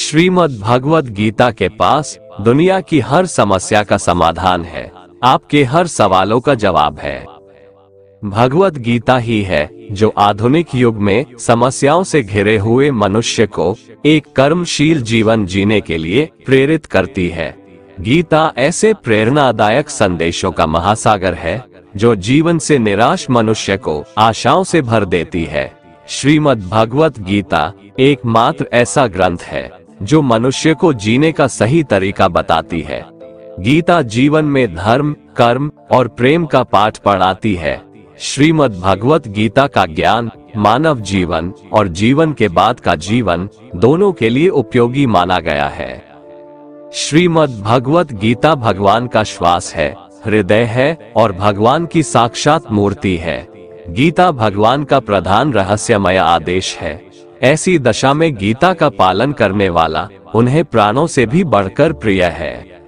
श्रीमद् भगवत गीता के पास दुनिया की हर समस्या का समाधान है, आपके हर सवालों का जवाब है। भगवत गीता ही है जो आधुनिक युग में समस्याओं से घिरे हुए मनुष्य को एक कर्मशील जीवन जीने के लिए प्रेरित करती है। गीता ऐसे प्रेरणादायक संदेशों का महासागर है जो जीवन से निराश मनुष्य को आशाओं से भर देती है। श्रीमद् भगवत गीता एकमात्र ऐसा ग्रंथ है जो मनुष्य को जीने का सही तरीका बताती है। गीता जीवन में धर्म, कर्म और प्रेम का पाठ पढ़ाती है। श्रीमद् भगवत गीता का ज्ञान मानव जीवन और जीवन के बाद का जीवन दोनों के लिए उपयोगी माना गया है। श्रीमद् भगवत गीता भगवान का श्वास है, हृदय है और भगवान की साक्षात मूर्ति है। गीता भगवान का प्रधान रहस्यमय आदेश है। ऐसी दशा में गीता का पालन करने वाला उन्हें प्राणों से भी बढ़कर प्रिय है।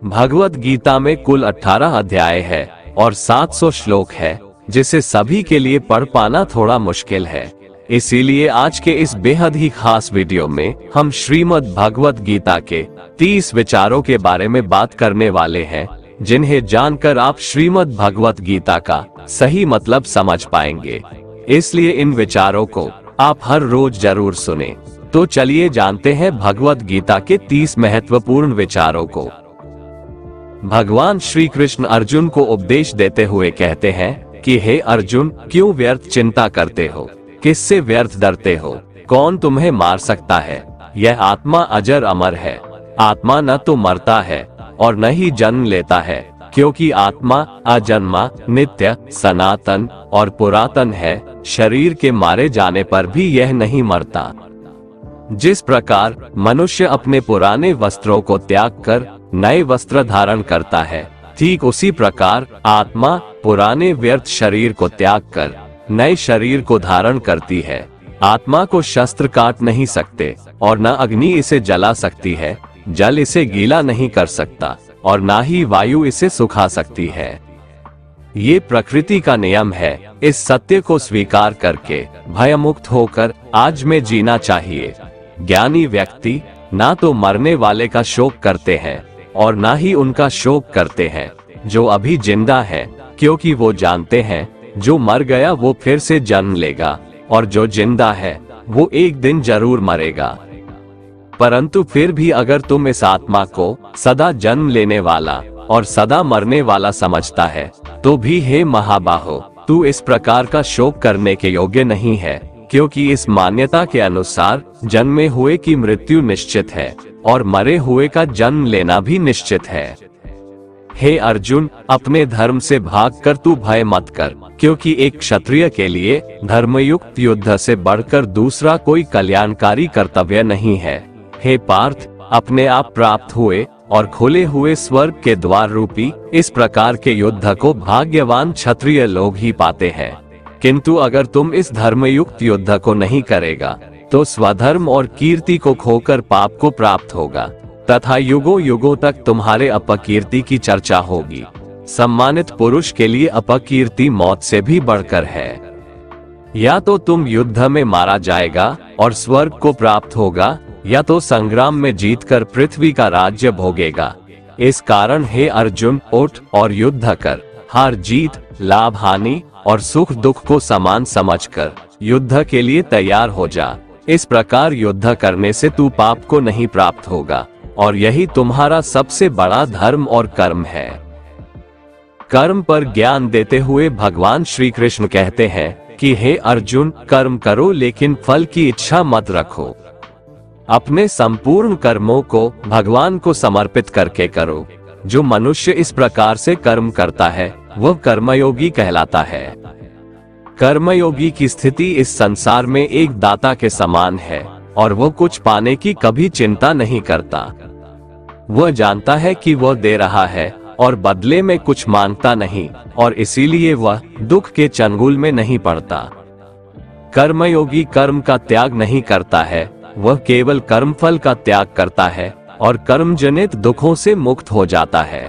भगवत गीता में कुल 18 अध्याय है और 700 श्लोक है, जिसे सभी के लिए पढ़ पाना थोड़ा मुश्किल है। इसीलिए आज के इस बेहद ही खास वीडियो में हम श्रीमद् भगवत गीता के 30 विचारों के बारे में बात करने वाले हैं, जिन्हें जानकर आप श्रीमद् भगवत गीता का सही मतलब समझ पाएंगे। इसलिए इन विचारों को आप हर रोज जरूर सुने। तो चलिए जानते हैं भगवत गीता के 30 महत्वपूर्ण विचारों को। भगवान श्री कृष्ण अर्जुन को उपदेश देते हुए कहते हैं कि हे अर्जुन, क्यों व्यर्थ चिंता करते हो? किससे व्यर्थ डरते हो? कौन तुम्हें मार सकता है? यह आत्मा अजर अमर है। आत्मा न तो मरता है और न ही जन्म लेता है, क्योंकि आत्मा अजन्मा, नित्य, सनातन और पुरातन है। शरीर के मारे जाने पर भी यह नहीं मरता। जिस प्रकार मनुष्य अपने पुराने वस्त्रों को त्याग कर नए वस्त्र धारण करता है, ठीक उसी प्रकार आत्मा पुराने व्यर्थ शरीर को त्याग कर नए शरीर को धारण करती है। आत्मा को शस्त्र काट नहीं सकते और न अग्नि इसे जला सकती है, जल इसे गीला नहीं कर सकता और ना ही वायु इसे सुखा सकती है। ये प्रकृति का नियम है। इस सत्य को स्वीकार करके भयमुक्त होकर आज में जीना चाहिए। ज्ञानी व्यक्ति ना तो मरने वाले का शोक करते हैं और ना ही उनका शोक करते हैं जो अभी जिंदा है, क्योंकि वो जानते हैं जो मर गया वो फिर से जन्म लेगा और जो जिंदा है वो एक दिन जरूर मरेगा। परंतु फिर भी अगर तुम इस आत्मा को सदा जन्म लेने वाला और सदा मरने वाला समझता है, तो भी हे महाबाहो, तू इस प्रकार का शोक करने के योग्य नहीं है, क्योंकि इस मान्यता के अनुसार जन्मे हुए की मृत्यु निश्चित है और मरे हुए का जन्म लेना भी निश्चित है। हे अर्जुन, अपने धर्म से भागकर तू भय मत कर, क्योंकि एक क्षत्रिय के लिए धर्मयुक्त युद्ध से बढ़कर दूसरा कोई कल्याणकारी कर्तव्य नहीं है। हे पार्थ, अपने आप प्राप्त हुए और खुले हुए स्वर्ग के द्वार रूपी इस प्रकार के युद्ध को भाग्यवान क्षत्रिय लोग ही पाते हैं। किंतु अगर तुम इस धर्मयुक्त युद्ध को नहीं करेगा, तो स्वधर्म और कीर्ति को खोकर पाप को प्राप्त होगा तथा युगों युगों तक तुम्हारे अपकीर्ति की चर्चा होगी। सम्मानित पुरुष के लिए अपकीर्ति मौत से भी बढ़कर है। या तो तुम युद्ध में मारा जाएगा और स्वर्ग को प्राप्त होगा, या तो संग्राम में जीतकर पृथ्वी का राज्य भोगेगा। इस कारण हे अर्जुन, उठ और युद्ध कर। हार जीत, लाभ हानि और सुख दुख को समान समझकर युद्ध के लिए तैयार हो जा। इस प्रकार युद्ध करने से तू पाप को नहीं प्राप्त होगा और यही तुम्हारा सबसे बड़ा धर्म और कर्म है। कर्म पर ज्ञान देते हुए भगवान श्री कृष्ण कहते हैं कि हे अर्जुन, कर्म करो लेकिन फल की इच्छा मत रखो। अपने संपूर्ण कर्मों को भगवान को समर्पित करके करो। जो मनुष्य इस प्रकार से कर्म करता है वह कर्मयोगी कहलाता है। कर्मयोगी की स्थिति इस संसार में एक दाता के समान है और वह कुछ पाने की कभी चिंता नहीं करता। वह जानता है कि वह दे रहा है और बदले में कुछ मांगता नहीं, और इसीलिए वह दुख के चंगुल में नहीं पड़ता। कर्मयोगी कर्म का त्याग नहीं करता है, वह केवल कर्मफल का त्याग करता है और कर्मजनित दुखों से मुक्त हो जाता है।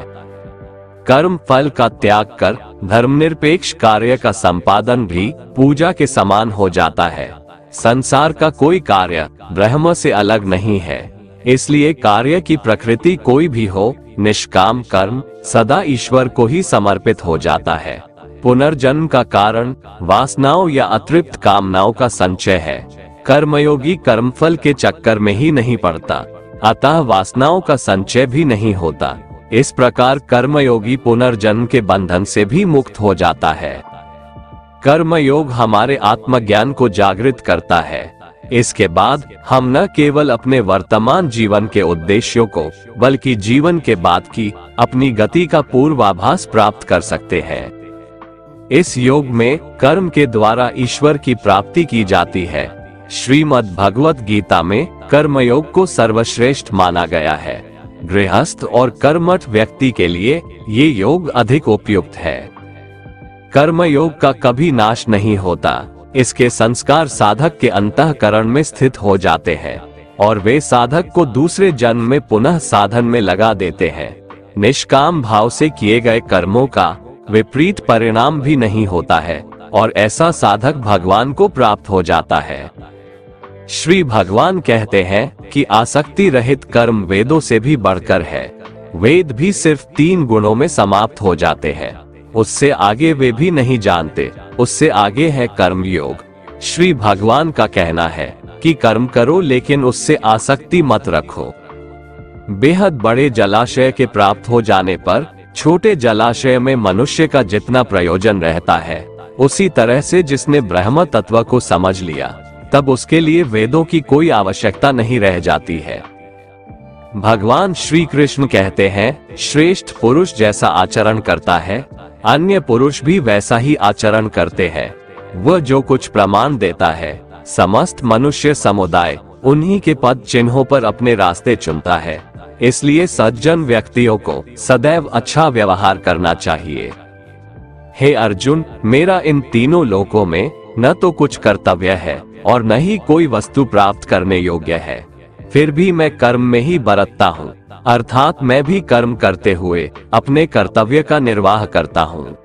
कर्म फल का त्याग कर धर्मनिरपेक्ष कार्य का संपादन भी पूजा के समान हो जाता है। संसार का कोई कार्य ब्रह्म से अलग नहीं है। इसलिए कार्य की प्रकृति कोई भी हो, निष्काम कर्म सदा ईश्वर को ही समर्पित हो जाता है। पुनर्जन्म का कारण वासनाओं या अतृप्त कामनाओं का संचय है। कर्मयोगी कर्मफल के चक्कर में ही नहीं पड़ता, अतः वासनाओं का संचय भी नहीं होता। इस प्रकार कर्मयोगी पुनर्जन्म के बंधन से भी मुक्त हो जाता है। कर्मयोग हमारे आत्मज्ञान को जागृत करता है। इसके बाद हम न केवल अपने वर्तमान जीवन के उद्देश्यों को, बल्कि जीवन के बाद की अपनी गति का पूर्वाभास प्राप्त कर सकते हैं। इस योग में कर्म के द्वारा ईश्वर की प्राप्ति की जाती है। श्रीमद् भगवत गीता में कर्मयोग को सर्वश्रेष्ठ माना गया है। गृहस्थ और कर्मठ व्यक्ति के लिए ये योग अधिक उपयुक्त है। कर्मयोग का कभी नाश नहीं होता। इसके संस्कार साधक के अंतःकरण में स्थित हो जाते हैं और वे साधक को दूसरे जन्म में पुनः साधन में लगा देते हैं। निष्काम भाव से किए गए कर्मों का विपरीत परिणाम भी नहीं होता है और ऐसा साधक भगवान को प्राप्त हो जाता है। श्री भगवान कहते हैं कि आसक्ति रहित कर्म वेदों से भी बढ़कर है। वेद भी सिर्फ 3 गुणों में समाप्त हो जाते हैं, उससे आगे वे भी नहीं जानते। उससे आगे है कर्म योग। श्री भगवान का कहना है कि कर्म करो लेकिन उससे आसक्ति मत रखो। बेहद बड़े जलाशय के प्राप्त हो जाने पर छोटे जलाशय में मनुष्य का जितना प्रयोजन रहता है, उसी तरह से जिसने ब्रह्म तत्व को समझ लिया तब उसके लिए वेदों की कोई आवश्यकता नहीं रह जाती है। भगवान श्री कृष्ण कहते हैं, श्रेष्ठ पुरुष जैसा आचरण करता है, अन्य पुरुष भी वैसा ही आचरण करते हैं। वह जो कुछ प्रमाण देता है, समस्त मनुष्य समुदाय उन्हीं के पद चिन्हों पर अपने रास्ते चुनता है। इसलिए सज्जन व्यक्तियों को सदैव अच्छा व्यवहार करना चाहिए। हे अर्जुन, मेरा इन तीनों लोकों में न तो कुछ कर्तव्य है और न ही कोई वस्तु प्राप्त करने योग्य है, फिर भी मैं कर्म में ही बरतता हूँ, अर्थात मैं भी कर्म करते हुए अपने कर्तव्य का निर्वाह करता हूँ।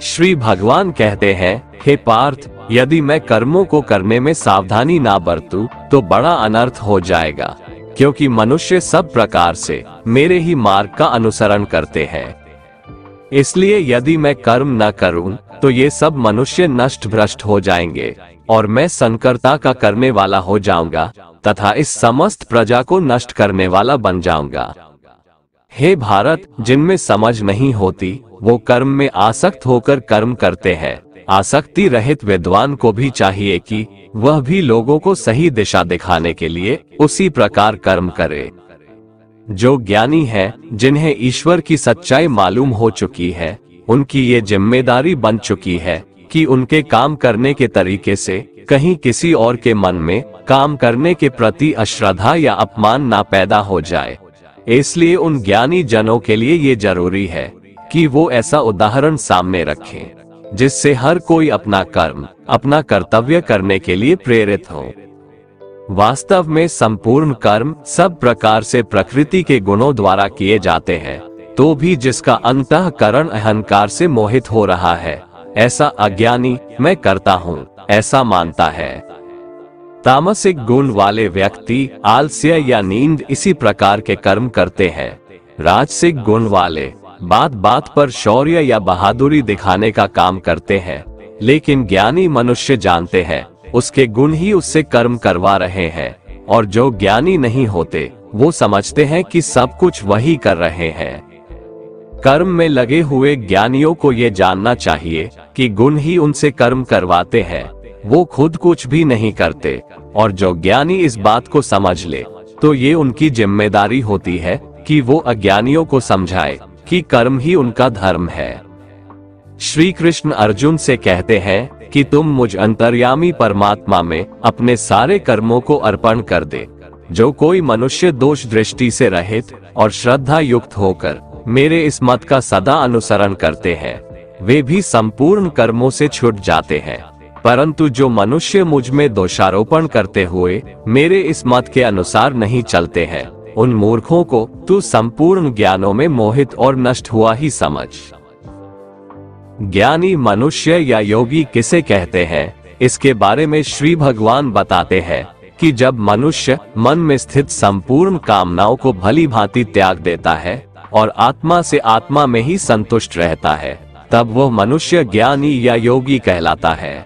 श्री भगवान कहते हैं, हे पार्थ, यदि मैं कर्मों को करने में सावधानी ना बरतूं तो बड़ा अनर्थ हो जाएगा, क्योंकि मनुष्य सब प्रकार से मेरे ही मार्ग का अनुसरण करते हैं। इसलिए यदि मैं कर्म न करूं तो ये सब मनुष्य नष्ट भ्रष्ट हो जाएंगे और मैं संकर्ता का करने वाला हो जाऊंगा तथा इस समस्त प्रजा को नष्ट करने वाला बन जाऊंगा। हे भारत, जिनमें समझ नहीं होती वो कर्म में आसक्त होकर कर्म करते हैं। आसक्ति रहित विद्वान को भी चाहिए कि वह भी लोगों को सही दिशा दिखाने के लिए उसी प्रकार कर्म करे। जो ज्ञानी हैं, जिन्हें ईश्वर की सच्चाई मालूम हो चुकी है, उनकी ये जिम्मेदारी बन चुकी है कि उनके काम करने के तरीके से कहीं किसी और के मन में काम करने के प्रति अश्रद्धा या अपमान ना पैदा हो जाए। इसलिए उन ज्ञानी जनों के लिए ये जरूरी है कि वो ऐसा उदाहरण सामने रखें जिससे हर कोई अपना कर्म, अपना कर्तव्य करने के लिए प्रेरित हो। वास्तव में संपूर्ण कर्म सब प्रकार से प्रकृति के गुणों द्वारा किए जाते हैं, तो भी जिसका अंतःकरण अहंकार से मोहित हो रहा है, ऐसा अज्ञानी मैं करता हूँ ऐसा मानता है। तामसिक गुण वाले व्यक्ति आलस्य या नींद इसी प्रकार के कर्म करते हैं। राजसिक गुण वाले बात बात पर शौर्य या बहादुरी दिखाने का काम करते हैं, लेकिन ज्ञानी मनुष्य जानते हैं उसके गुण ही उससे कर्म करवा रहे हैं, और जो ज्ञानी नहीं होते वो समझते हैं कि सब कुछ वही कर रहे हैं। कर्म में लगे हुए ज्ञानियों को ये जानना चाहिए कि गुण ही उनसे कर्म करवाते हैं, वो खुद कुछ भी नहीं करते। और जो ज्ञानी इस बात को समझ ले तो ये उनकी जिम्मेदारी होती है कि वो अज्ञानियों को समझाए कि कर्म ही उनका धर्म है। श्री कृष्ण अर्जुन से कहते हैं कि तुम मुझ अंतर्यामी परमात्मा में अपने सारे कर्मों को अर्पण कर दे। जो कोई मनुष्य दोष दृष्टि से रहित और श्रद्धा युक्त होकर मेरे इस मत का सदा अनुसरण करते हैं, वे भी संपूर्ण कर्मों से छूट जाते हैं। परंतु जो मनुष्य मुझ में दोषारोपण करते हुए मेरे इस मत के अनुसार नहीं चलते हैं, उन मूर्खों को तू संपूर्ण ज्ञानों में मोहित और नष्ट हुआ ही समझ। ज्ञानी मनुष्य या योगी किसे कहते हैं, इसके बारे में श्री भगवान बताते हैं कि जब मनुष्य मन में स्थित संपूर्ण कामनाओं को भली भांति त्याग देता है और आत्मा से आत्मा में ही संतुष्ट रहता है, तब वह मनुष्य ज्ञानी या योगी कहलाता है।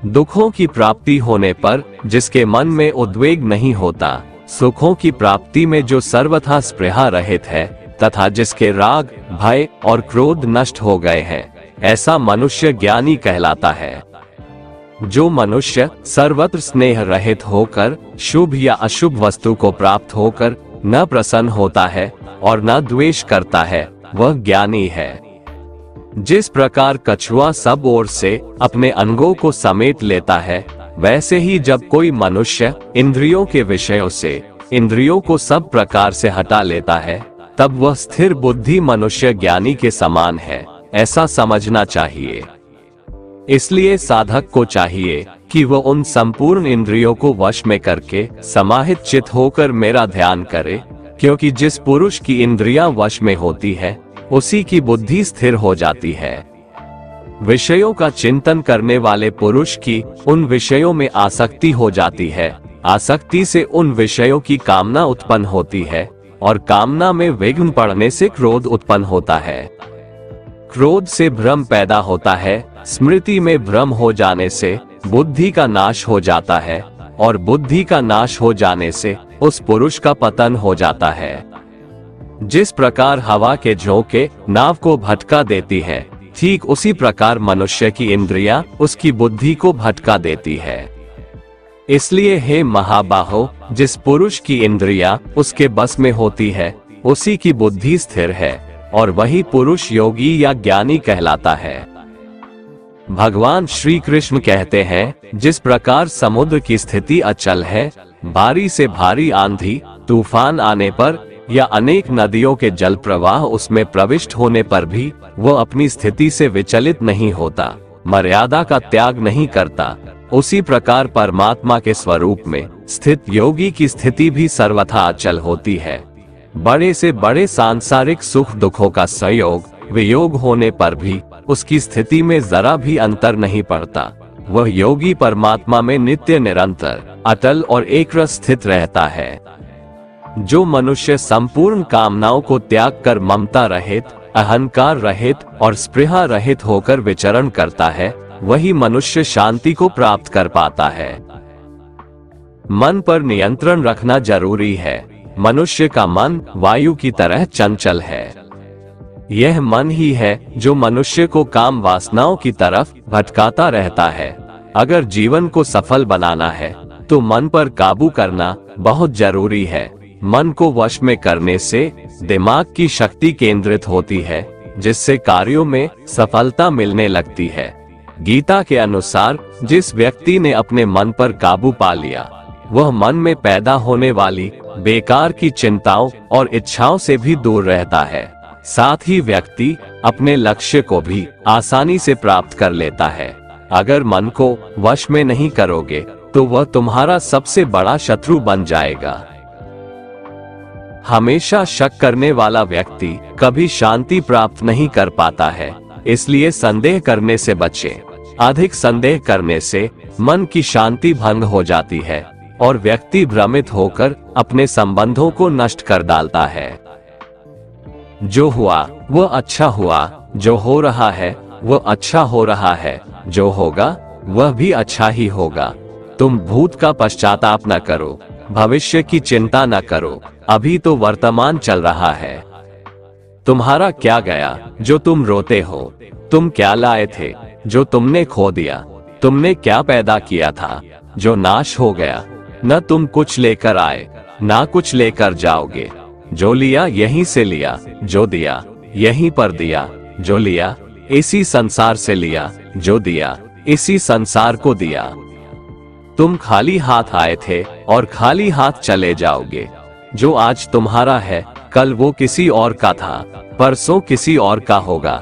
दुखों की प्राप्ति होने पर जिसके मन में उद्वेग नहीं होता, सुखों की प्राप्ति में जो सर्वथा स्पृहा रहित है तथा जिसके राग, भय और क्रोध नष्ट हो गए हैं, ऐसा मनुष्य ज्ञानी कहलाता है। जो मनुष्य सर्वत्र स्नेह रहित होकर शुभ या अशुभ वस्तु को प्राप्त होकर न प्रसन्न होता है और न द्वेष करता है, वह ज्ञानी है। जिस प्रकार कछुआ सब ओर से अपने अंगों को समेट लेता है, वैसे ही जब कोई मनुष्य इंद्रियों के विषयों से इंद्रियों को सब प्रकार से हटा लेता है, तब वह स्थिर बुद्धि मनुष्य ज्ञानी के समान है, ऐसा समझना चाहिए। इसलिए साधक को चाहिए कि वह उन संपूर्ण इंद्रियों को वश में करके समाहित चित्त होकर मेरा ध्यान करे, क्योंकि जिस पुरुष की इंद्रियां वश में होती है, उसी की बुद्धि स्थिर हो जाती है। विषयों का चिंतन करने वाले पुरुष की उन विषयों में आसक्ति हो जाती है, आसक्ति से उन विषयों की कामना उत्पन्न होती है और कामना में विघ्न पड़ने से क्रोध उत्पन्न होता है। क्रोध से भ्रम पैदा होता है, स्मृति में भ्रम हो जाने से बुद्धि का नाश हो जाता है और बुद्धि का नाश हो जाने से उस पुरुष का पतन हो जाता है। जिस प्रकार हवा के झोंके नाव को भटका देती है, ठीक उसी प्रकार मनुष्य की इंद्रियां उसकी बुद्धि को भटका देती है। इसलिए हे महाबाहो, जिस पुरुष की इंद्रियां उसके बस में होती है, उसी की बुद्धि स्थिर है और वही पुरुष योगी या ज्ञानी कहलाता है। भगवान श्री कृष्ण कहते हैं, जिस प्रकार समुद्र की स्थिति अचल है, भारी से भारी आंधी तूफान आने पर या अनेक नदियों के जल प्रवाह उसमें प्रविष्ट होने पर भी वह अपनी स्थिति से विचलित नहीं होता, मर्यादा का त्याग नहीं करता, उसी प्रकार परमात्मा के स्वरूप में स्थित योगी की स्थिति भी सर्वथा अचल होती है। बड़े से बड़े सांसारिक सुख दुखों का संयोग वियोग होने पर भी उसकी स्थिति में जरा भी अंतर नहीं पड़ता। वह योगी परमात्मा में नित्य निरंतर अटल और एकरस स्थित रहता है। जो मनुष्य संपूर्ण कामनाओं को त्याग कर ममता रहित, अहंकार रहित और स्पृहा रहित होकर विचरण करता है, वही मनुष्य शांति को प्राप्त कर पाता है। मन पर नियंत्रण रखना जरूरी है। मनुष्य का मन वायु की तरह चंचल है। यह मन ही है जो मनुष्य को काम वासनाओं की तरफ भटकाता रहता है। अगर जीवन को सफल बनाना है तो मन पर काबू करना बहुत जरूरी है। मन को वश में करने से दिमाग की शक्ति केंद्रित होती है, जिससे कार्यों में सफलता मिलने लगती है। गीता के अनुसार जिस व्यक्ति ने अपने मन पर काबू पा लिया, वह मन में पैदा होने वाली बेकार की चिंताओं और इच्छाओं से भी दूर रहता है। साथ ही व्यक्ति अपने लक्ष्य को भी आसानी से प्राप्त कर लेता है। अगर मन को वश में नहीं करोगे तो वह तुम्हारा सबसे बड़ा शत्रु बन जाएगा। हमेशा शक करने वाला व्यक्ति कभी शांति प्राप्त नहीं कर पाता है, इसलिए संदेह करने से बचें। अधिक संदेह करने से मन की शांति भंग हो जाती है और व्यक्ति भ्रमित होकर अपने संबंधों को नष्ट कर डालता है। जो हुआ वह अच्छा हुआ, जो हो रहा है वह अच्छा हो रहा है, जो होगा वह भी अच्छा ही होगा। तुम भूत का पश्चाताप न करो, भविष्य की चिंता न करो, अभी तो वर्तमान चल रहा है। तुम्हारा क्या गया जो तुम रोते हो? तुम क्या लाए थे जो तुमने खो दिया? तुमने क्या पैदा किया था जो नाश हो गया? न तुम कुछ लेकर आए, ना कुछ लेकर जाओगे। जो लिया यहीं से लिया, जो दिया यहीं पर दिया। जो लिया इसी संसार से लिया, जो दिया इसी संसार को दिया। तुम खाली हाथ आए थे और खाली हाथ चले जाओगे। जो आज तुम्हारा है कल वो किसी और का था, परसों किसी और का होगा।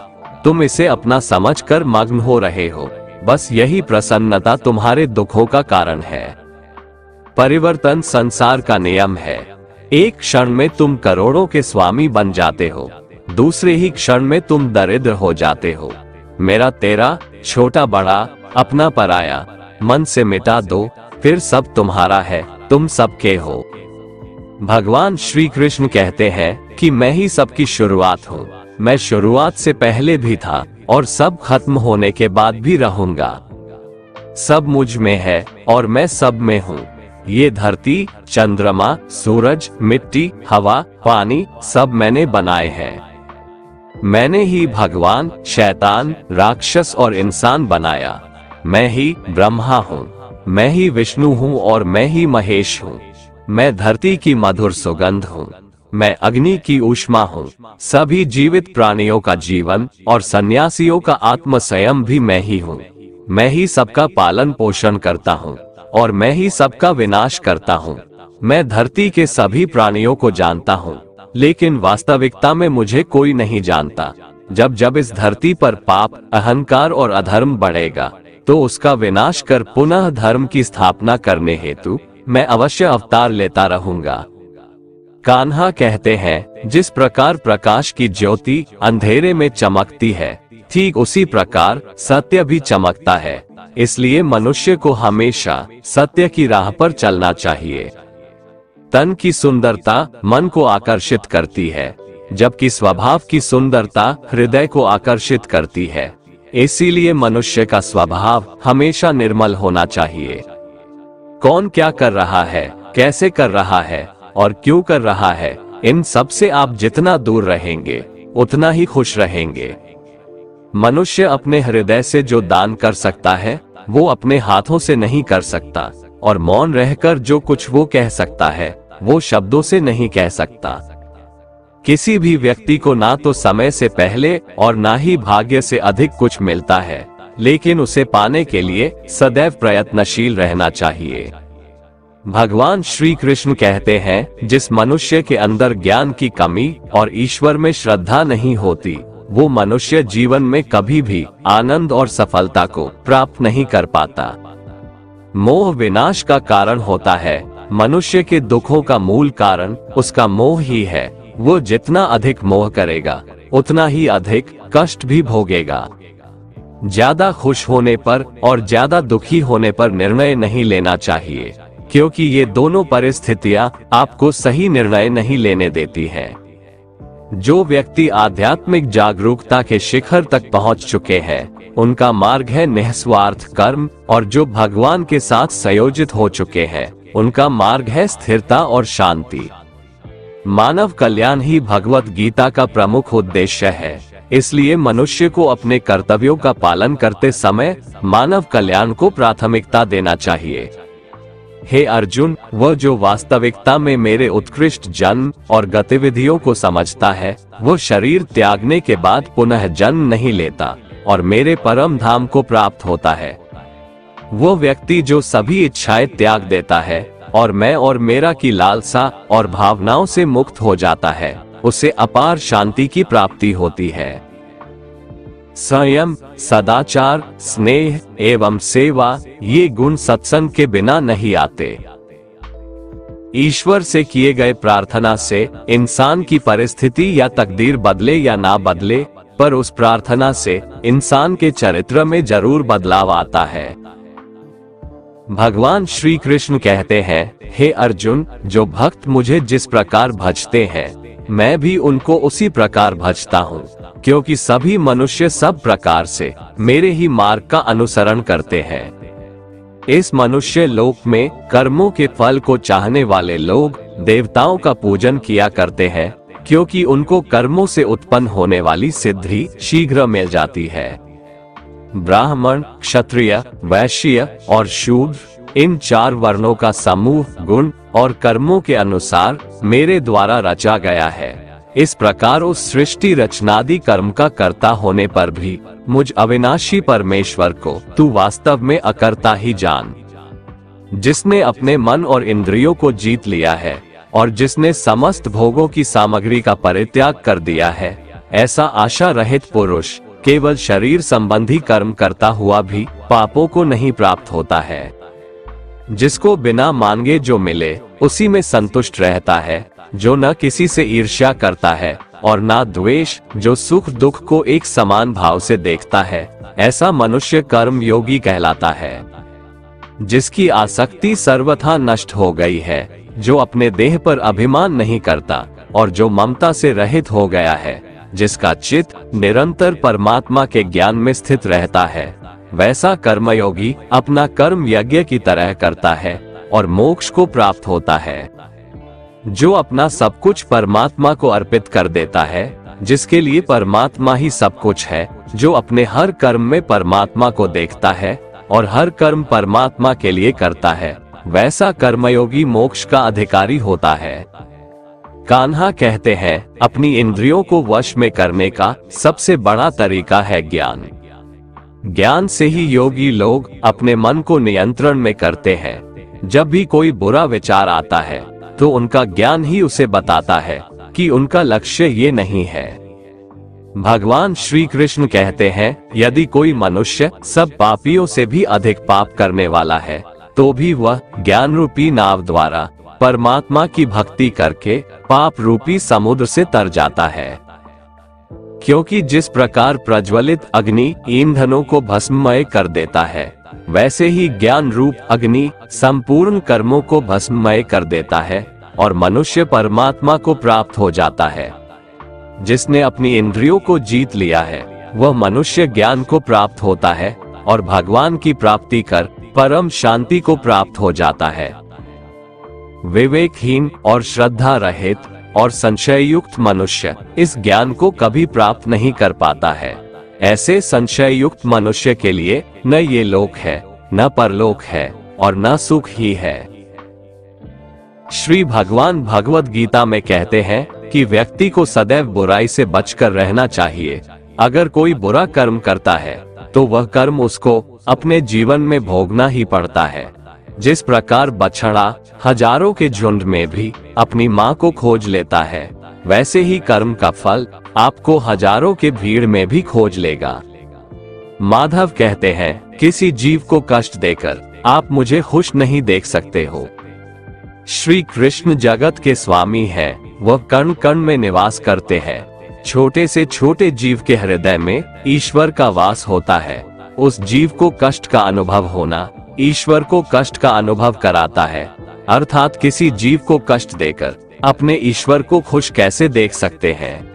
तुम इसे अपना समझकर मग्न हो रहे हो। बस यही प्रसन्नता तुम्हारे दुखों का कारण है। परिवर्तन संसार का नियम है। एक क्षण में तुम करोड़ों के स्वामी बन जाते हो, दूसरे ही क्षण में तुम दरिद्र हो जाते हो। मेरा तेरा, छोटा बड़ा अपना पराया मन से मिटा दो, फिर सब तुम्हारा है, तुम सबके हो। भगवान श्री कृष्ण कहते हैं कि मैं ही सबकी शुरुआत हूँ। मैं शुरुआत से पहले भी था और सब खत्म होने के बाद भी रहूंगा। सब मुझ में है और मैं सब में हूँ। ये धरती, चंद्रमा, सूरज, मिट्टी, हवा, पानी सब मैंने बनाए हैं। मैंने ही भगवान, शैतान, राक्षस और इंसान बनाया। मैं ही ब्रह्मा हूँ, मैं ही विष्णु हूँ और मैं ही महेश हूँ। मैं धरती की मधुर सुगंध हूँ, मैं अग्नि की ऊष्मा हूँ। सभी जीवित प्राणियों का जीवन और सन्यासियों का आत्म संयम भी मैं ही हूँ। मैं ही सबका पालन पोषण करता हूँ और मैं ही सबका विनाश करता हूँ। मैं धरती के सभी प्राणियों को जानता हूँ, लेकिन वास्तविकता में मुझे कोई नहीं जानता। जब जब इस धरती पर पाप, अहंकार और अधर्म बढ़ेगा, तो उसका विनाश कर पुनः धर्म की स्थापना करने हेतु मैं अवश्य अवतार लेता रहूंगा। कान्हा कहते हैं, जिस प्रकार प्रकाश की ज्योति अंधेरे में चमकती है, ठीक उसी प्रकार सत्य भी चमकता है। इसलिए मनुष्य को हमेशा सत्य की राह पर चलना चाहिए। तन की सुंदरता मन को आकर्षित करती है, जबकि स्वभाव की सुंदरता हृदय को आकर्षित करती है। इसीलिए मनुष्य का स्वभाव हमेशा निर्मल होना चाहिए। कौन क्या कर रहा है, कैसे कर रहा है और क्यों कर रहा है, इन सब से आप जितना दूर रहेंगे उतना ही खुश रहेंगे। मनुष्य अपने हृदय से जो दान कर सकता है वो अपने हाथों से नहीं कर सकता, और मौन रहकर जो कुछ वो कह सकता है वो शब्दों से नहीं कह सकता। किसी भी व्यक्ति को ना तो समय से पहले और ना ही भाग्य से अधिक कुछ मिलता है, लेकिन उसे पाने के लिए सदैव प्रयत्नशील रहना चाहिए। भगवान श्री कृष्ण कहते हैं, जिस मनुष्य के अंदर ज्ञान की कमी और ईश्वर में श्रद्धा नहीं होती, वो मनुष्य जीवन में कभी भी आनंद और सफलता को प्राप्त नहीं कर पाता। मोह विनाश का कारण होता है। मनुष्य के दुखों का मूल कारण उसका मोह ही है। वो जितना अधिक मोह करेगा उतना ही अधिक कष्ट भी भोगेगा। ज्यादा खुश होने पर और ज्यादा दुखी होने पर निर्णय नहीं लेना चाहिए, क्योंकि ये दोनों परिस्थितियां आपको सही निर्णय नहीं लेने देती हैं। जो व्यक्ति आध्यात्मिक जागरूकता के शिखर तक पहुंच चुके हैं, उनका मार्ग है निस्वार्थ कर्म, और जो भगवान के साथ संयोजित हो चुके हैं, उनका मार्ग है स्थिरता और शांति। मानव कल्याण ही भगवत गीता का प्रमुख उद्देश्य है। इसलिए मनुष्य को अपने कर्तव्यों का पालन करते समय मानव कल्याण को प्राथमिकता देना चाहिए। हे अर्जुन, वह जो वास्तविकता में मेरे उत्कृष्ट जन्म और गतिविधियों को समझता है, वो शरीर त्यागने के बाद पुनः जन्म नहीं लेता और मेरे परम धाम को प्राप्त होता है। वो व्यक्ति जो सभी इच्छाएं त्याग देता है और मैं और मेरा की लालसा और भावनाओं से मुक्त हो जाता है, उसे अपार शांति की प्राप्ति होती है। संयम, सदाचार, स्नेह एवं सेवा, ये गुण सत्संग के बिना नहीं आते। ईश्वर से किए गए प्रार्थना से इंसान की परिस्थिति या तकदीर बदले या ना बदले, पर उस प्रार्थना से इंसान के चरित्र में जरूर बदलाव आता है। भगवान श्री कृष्ण कहते हैं, हे अर्जुन, जो भक्त मुझे जिस प्रकार भजते हैं, मैं भी उनको उसी प्रकार भजता हूँ, क्योंकि सभी मनुष्य सब प्रकार से मेरे ही मार्ग का अनुसरण करते हैं। इस मनुष्य लोक में कर्मों के फल को चाहने वाले लोग देवताओं का पूजन किया करते हैं, क्योंकि उनको कर्मों से उत्पन्न होने वाली सिद्धि शीघ्र मिल जाती है। ब्राह्मण, क्षत्रिय, वैश्य और शूद्र, इन 4 वर्णों का समूह गुण और कर्मों के अनुसार मेरे द्वारा रचा गया है। इस प्रकार उस सृष्टि रचनादि कर्म का कर्ता होने पर भी मुझ अविनाशी परमेश्वर को तू वास्तव में अकर्ता ही जान। जिसने अपने मन और इंद्रियों को जीत लिया है और जिसने समस्त भोगों की सामग्री का परित्याग कर दिया है, ऐसा आशा रहित पुरुष केवल शरीर संबंधी कर्म करता हुआ भी पापों को नहीं प्राप्त होता है। जिसको बिना मांगे जो मिले उसी में संतुष्ट रहता है, जो न किसी से ईर्ष्या करता है और ना द्वेष, जो सुख दुख को एक समान भाव से देखता है, ऐसा मनुष्य कर्म योगी कहलाता है। जिसकी आसक्ति सर्वथा नष्ट हो गई है, जो अपने देह पर अभिमान नहीं करता और जो ममता से रहित हो गया है, जिसका चित्त निरंतर परमात्मा के ज्ञान में स्थित रहता है, वैसा कर्मयोगी अपना कर्म यज्ञ की तरह करता है और मोक्ष को प्राप्त होता है। जो अपना सब कुछ परमात्मा को अर्पित कर देता है, जिसके लिए परमात्मा ही सब कुछ है, जो अपने हर कर्म में परमात्मा को देखता है और हर कर्म परमात्मा के लिए करता है, वैसा कर्मयोगी मोक्ष का अधिकारी होता है। कान्हा कहते हैं, अपनी इंद्रियों को वश में करने का सबसे बड़ा तरीका है ज्ञान। ज्ञान से ही योगी लोग अपने मन को नियंत्रण में करते हैं। जब भी कोई बुरा विचार आता है तो उनका ज्ञान ही उसे बताता है कि उनका लक्ष्य ये नहीं है। भगवान श्री कृष्ण कहते हैं, यदि कोई मनुष्य सब पापियों से भी अधिक पाप करने वाला है तो भी वह ज्ञान रूपी नाव द्वारा परमात्मा की भक्ति करके पाप रूपी समुद्र से तर जाता है। क्योंकि जिस प्रकार प्रज्वलित अग्नि ईंधनों को भस्ममय कर देता है, वैसे ही ज्ञान रूप अग्नि संपूर्ण कर्मों को भस्ममय कर देता है और मनुष्य परमात्मा को प्राप्त हो जाता है। जिसने अपनी इंद्रियों को जीत लिया है, वह मनुष्य ज्ञान को प्राप्त होता है और भगवान की प्राप्ति कर परम शांति को प्राप्त हो जाता है। विवेकहीन और श्रद्धा रहित और संशय युक्त मनुष्य इस ज्ञान को कभी प्राप्त नहीं कर पाता है। ऐसे संशय युक्त मनुष्य के लिए न ये लोक है, न परलोक है और न सुख ही है। श्री भगवान भगवत गीता में कहते हैं कि व्यक्ति को सदैव बुराई से बचकर रहना चाहिए। अगर कोई बुरा कर्म करता है तो वह कर्म उसको अपने जीवन में भोगना ही पड़ता है। जिस प्रकार बछड़ा हजारों के झुंड में भी अपनी माँ को खोज लेता है, वैसे ही कर्म का फल आपको हजारों के भीड़ में भी खोज लेगा। माधव कहते हैं, किसी जीव को कष्ट देकर आप मुझे खुश नहीं देख सकते हो। श्री कृष्ण जगत के स्वामी हैं, वह कण कण में निवास करते हैं। छोटे से छोटे जीव के हृदय में ईश्वर का वास होता है। उस जीव को कष्ट का अनुभव होना ईश्वर को कष्ट का अनुभव कराता है। अर्थात किसी जीव को कष्ट देकर अपने ईश्वर को खुश कैसे देख सकते हैं।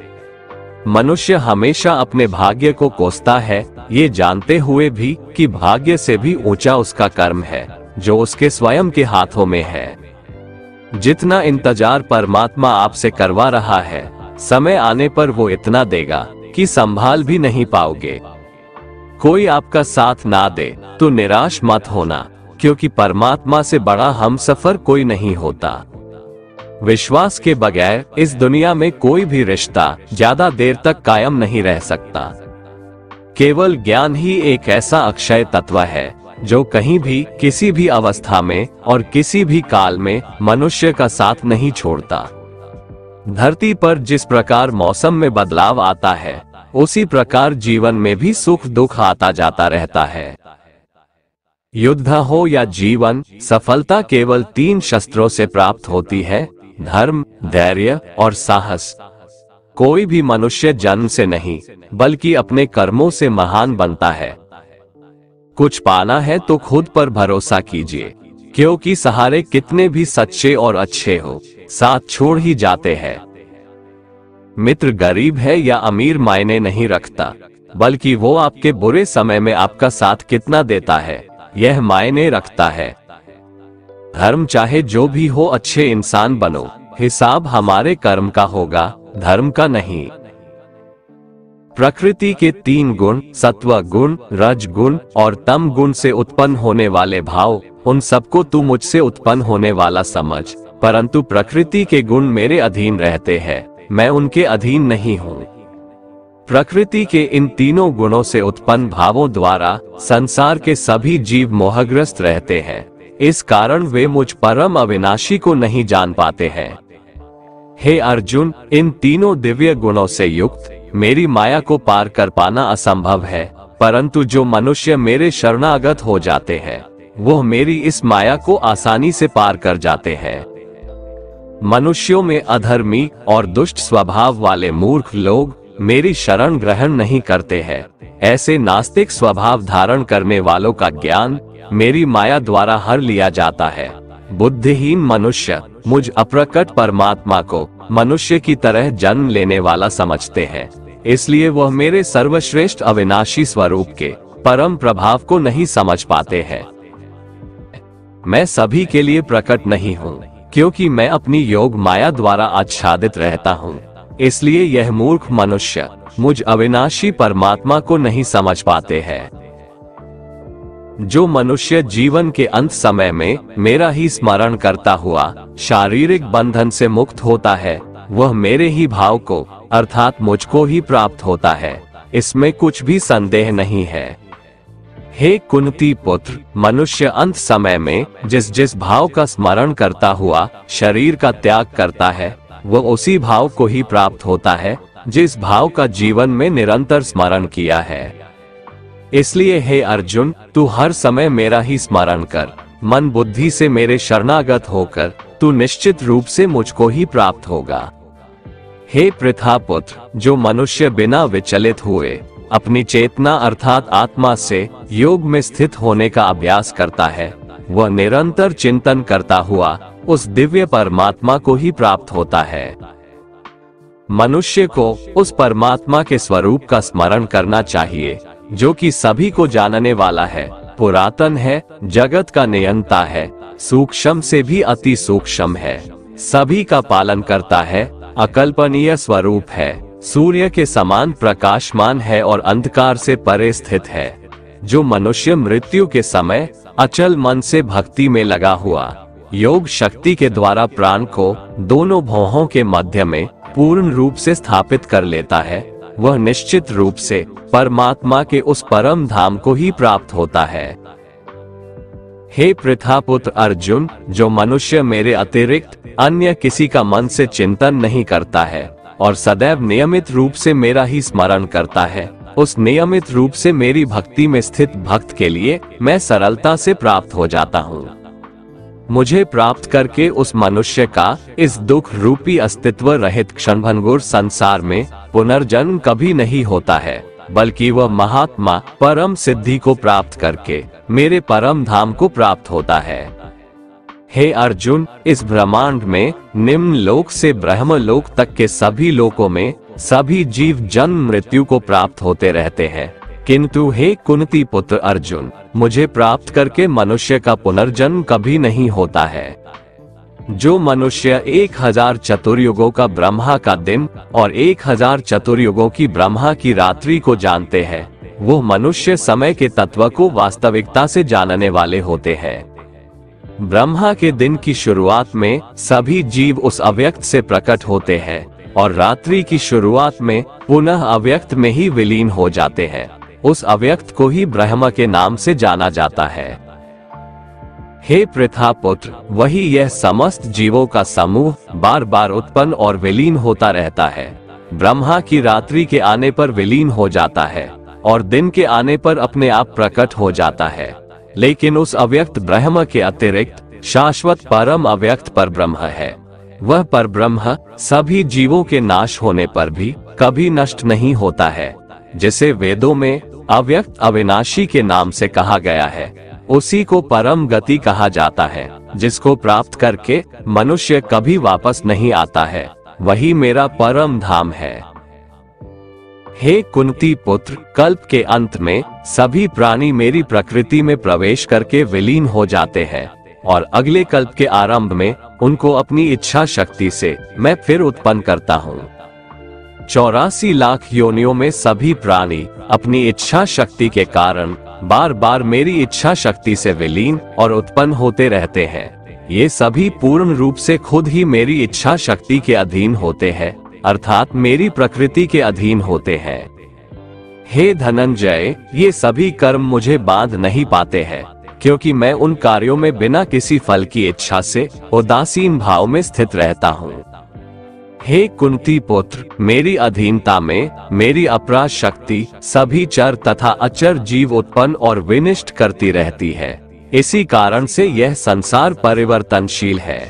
मनुष्य हमेशा अपने भाग्य को कोसता है, ये जानते हुए भी कि भाग्य से भी ऊंचा उसका कर्म है जो उसके स्वयं के हाथों में है। जितना इंतजार परमात्मा आपसे करवा रहा है, समय आने पर वो इतना देगा कि संभाल भी नहीं पाओगे। कोई आपका साथ ना दे तो निराश मत होना, क्योंकि परमात्मा से बड़ा हमसफर कोई नहीं होता। विश्वास के बगैर इस दुनिया में कोई भी रिश्ता ज्यादा देर तक कायम नहीं रह सकता। केवल ज्ञान ही एक ऐसा अक्षय तत्व है जो कहीं भी किसी भी अवस्था में और किसी भी काल में मनुष्य का साथ नहीं छोड़ता। धरती पर जिस प्रकार मौसम में बदलाव आता है, उसी प्रकार जीवन में भी सुख दुख आता जाता रहता है। युद्ध हो या जीवन, सफलता केवल 3 शस्त्रों से प्राप्त होती है, धर्म, धैर्य और साहस। कोई भी मनुष्य जन्म से नहीं बल्कि अपने कर्मों से महान बनता है। कुछ पाना है तो खुद पर भरोसा कीजिए, क्योंकि सहारे कितने भी सच्चे और अच्छे हो, साथ छोड़ ही जाते हैं। मित्र गरीब है या अमीर मायने नहीं रखता, बल्कि वो आपके बुरे समय में आपका साथ कितना देता है, यह मायने रखता है। धर्म चाहे जो भी हो, अच्छे इंसान बनो, हिसाब हमारे कर्म का होगा, धर्म का नहीं। प्रकृति के 3 गुण, सत्व गुण, रज गुण और तम गुण से उत्पन्न होने वाले भाव, उन सबको तू मुझसे उत्पन्न होने वाला समझ, परंतु प्रकृति के गुण मेरे अधीन रहते हैं, मैं उनके अधीन नहीं हूँ। प्रकृति के इन तीनों गुणों से उत्पन्न भावों द्वारा संसार के सभी जीव मोहग्रस्त रहते हैं। इस कारण वे मुझ परम अविनाशी को नहीं जान पाते हैं। हे अर्जुन, इन तीनों दिव्य गुणों से युक्त मेरी माया को पार कर पाना असंभव है, परंतु जो मनुष्य मेरे शरणागत हो जाते हैं, वो मेरी इस माया को आसानी से पार कर जाते हैं। मनुष्यों में अधर्मी और दुष्ट स्वभाव वाले मूर्ख लोग मेरी शरण ग्रहण नहीं करते हैं। ऐसे नास्तिक स्वभाव धारण करने वालों का ज्ञान मेरी माया द्वारा हर लिया जाता है। बुद्धिहीन मनुष्य मुझ अप्रकट परमात्मा को मनुष्य की तरह जन्म लेने वाला समझते हैं, इसलिए वह मेरे सर्वश्रेष्ठ अविनाशी स्वरूप के परम प्रभाव को नहीं समझ पाते हैं। मैं सभी के लिए प्रकट नहीं हूँ, क्योंकि मैं अपनी योग माया द्वारा आच्छादित रहता हूँ। इसलिए यह मूर्ख मनुष्य मुझ अविनाशी परमात्मा को नहीं समझ पाते हैं। जो मनुष्य जीवन के अंत समय में मेरा ही स्मरण करता हुआ शारीरिक बंधन से मुक्त होता है, वह मेरे ही भाव को अर्थात मुझको ही प्राप्त होता है। इसमें कुछ भी संदेह नहीं है। हे कुंती पुत्र, मनुष्य अंत समय में जिस जिस भाव का स्मरण करता हुआ शरीर का त्याग करता है, वह उसी भाव को ही प्राप्त होता है जिस भाव का जीवन में निरंतर स्मरण किया है। इसलिए हे अर्जुन, तू हर समय मेरा ही स्मरण कर। मन बुद्धि से मेरे शरणागत होकर तू निश्चित रूप से मुझको ही प्राप्त होगा। हे पृथापुत्र, जो मनुष्य बिना विचलित हुए अपनी चेतना अर्थात आत्मा से योग में स्थित होने का अभ्यास करता है, वह निरंतर चिंतन करता हुआ उस दिव्य परमात्मा को ही प्राप्त होता है। मनुष्य को उस परमात्मा के स्वरूप का स्मरण करना चाहिए, जो कि सभी को जानने वाला है, पुरातन है, जगत का नियंता है, सूक्ष्म से भी अति सूक्ष्म है, सभी का पालन करता है, अकल्पनीय स्वरूप है, सूर्य के समान प्रकाशमान है और अंधकार से परे स्थित है। जो मनुष्य मृत्यु के समय अचल मन से भक्ति में लगा हुआ योग शक्ति के द्वारा प्राण को दोनों भौहों के मध्य में पूर्ण रूप से स्थापित कर लेता है, वह निश्चित रूप से परमात्मा के उस परम धाम को ही प्राप्त होता है। हे पृथापुत्र अर्जुन, जो मनुष्य मेरे अतिरिक्त अन्य किसी का मन से चिंतन नहीं करता है और सदैव नियमित रूप से मेरा ही स्मरण करता है, उस नियमित रूप से मेरी भक्ति में स्थित भक्त के लिए मैं सरलता से प्राप्त हो जाता हूँ। मुझे प्राप्त करके उस मनुष्य का इस दुख रूपी अस्तित्व रहित क्षणभंगुर संसार में पुनर्जन्म कभी नहीं होता है, बल्कि वह महात्मा परम सिद्धि को प्राप्त करके मेरे परम धाम को प्राप्त होता है। हे अर्जुन, इस ब्रह्मांड में निम्न लोक से ब्रह्म लोक तक के सभी लोकों में सभी जीव जन्म मृत्यु को प्राप्त होते रहते हैं, किंतु हे कुंती पुत्र अर्जुन, मुझे प्राप्त करके मनुष्य का पुनर्जन्म कभी नहीं होता है। जो मनुष्य 1000 चतुर्युगों का ब्रह्मा का दिन और 1000 चतुर्युगों की ब्रह्मा की रात्रि को जानते हैं, वो मनुष्य समय के तत्व को वास्तविकता से जानने वाले होते हैं। ब्रह्मा के दिन की शुरुआत में सभी जीव उस अव्यक्त से प्रकट होते हैं और रात्रि की शुरुआत में पुनः अव्यक्त में ही विलीन हो जाते हैं। उस अव्यक्त को ही ब्रह्म के नाम से जाना जाता है। हे पृथापुत्र, वही यह समस्त जीवों का समूह बार बार उत्पन्न और विलीन होता रहता है। ब्रह्मा की रात्रि के आने पर विलीन हो जाता है और दिन के आने पर अपने आप प्रकट हो जाता है, लेकिन उस अव्यक्त ब्रह्म के अतिरिक्त शाश्वत परम अव्यक्त पर ब्रह्म है। वह पर ब्रह्म सभी जीवों के नाश होने पर भी कभी नष्ट नहीं होता है, जिसे वेदों में अव्यक्त अविनाशी के नाम से कहा गया है। उसी को परम गति कहा जाता है, जिसको प्राप्त करके मनुष्य कभी वापस नहीं आता है। वही मेरा परम धाम है। हे कुंती पुत्र, कल्प के अंत में सभी प्राणी मेरी प्रकृति में प्रवेश करके विलीन हो जाते हैं और अगले कल्प के आरंभ में उनको अपनी इच्छा शक्ति से मैं फिर उत्पन्न करता हूँ। 84 लाख योनियों में सभी प्राणी अपनी इच्छा शक्ति के कारण बार बार मेरी इच्छा शक्ति से विलीन और उत्पन्न होते रहते हैं। ये सभी पूर्ण रूप से खुद ही मेरी इच्छा शक्ति के अधीन होते हैं, अर्थात मेरी प्रकृति के अधीन होते हैं। हे धनंजय, ये सभी कर्म मुझे बांध नहीं पाते हैं, क्योंकि मैं उन कार्यों में बिना किसी फल की इच्छा से उदासीन भाव में स्थित रहता हूँ। हे कुंती पुत्र, मेरी अधीनता में मेरी अपराध शक्ति सभी चर तथा अचर जीव उत्पन्न और विनिष्ट करती रहती है। इसी कारण से यह संसार परिवर्तनशील है।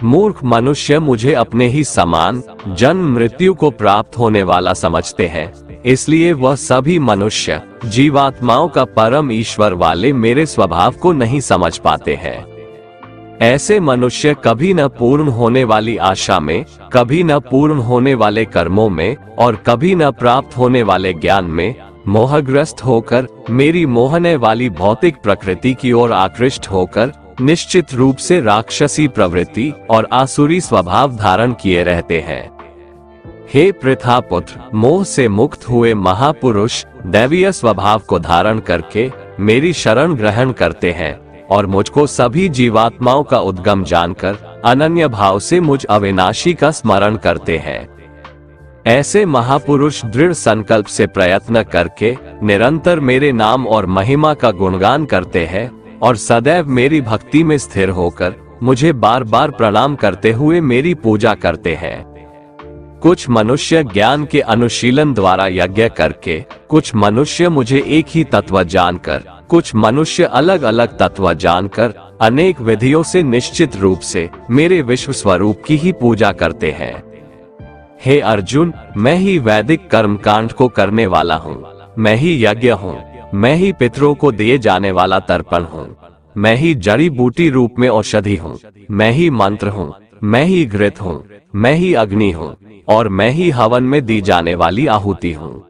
मूर्ख मनुष्य मुझे अपने ही समान जन्म मृत्यु को प्राप्त होने वाला समझते हैं, इसलिए वह सभी मनुष्य जीवात्माओं का परम ईश्वर वाले मेरे स्वभाव को नहीं समझ पाते हैं। ऐसे मनुष्य कभी न पूर्ण होने वाली आशा में, कभी न पूर्ण होने वाले कर्मों में और कभी न प्राप्त होने वाले ज्ञान में मोहग्रस्त होकर मेरी मोहने वाली भौतिक प्रकृति की ओर आकृष्ट होकर निश्चित रूप से राक्षसी प्रवृत्ति और आसुरी स्वभाव धारण किए रहते हैं। हे पृथापुत्र, मोह से मुक्त हुए महापुरुष दैवीय स्वभाव को धारण करके मेरी शरण ग्रहण करते हैं और मुझको सभी जीवात्माओं का उद्गम जानकर अनन्य भाव से मुझ अविनाशी का स्मरण करते हैं। ऐसे महापुरुष दृढ़ संकल्प से प्रयत्न करके निरंतर मेरे नाम और महिमा का गुणगान करते हैं और सदैव मेरी भक्ति में स्थिर होकर मुझे बार बार प्रणाम करते हुए मेरी पूजा करते हैं। कुछ मनुष्य ज्ञान के अनुशीलन द्वारा यज्ञ करके, कुछ मनुष्य मुझे एक ही तत्व जानकर, कुछ मनुष्य अलग अलग तत्व जानकर अनेक विधियों से निश्चित रूप से मेरे विश्व स्वरूप की ही पूजा करते हैं। हे अर्जुन, मैं ही वैदिक कर्मकांड को करने वाला हूँ, मैं ही यज्ञ हूँ, मैं ही पितरों को दिए जाने वाला तर्पण हूँ, मैं ही जड़ी बूटी रूप में औषधि हूँ, मैं ही मंत्र हूँ, मैं ही घृत हूँ, मैं ही अग्नि हूँ और मैं ही हवन में दी जाने वाली आहुति हूँ।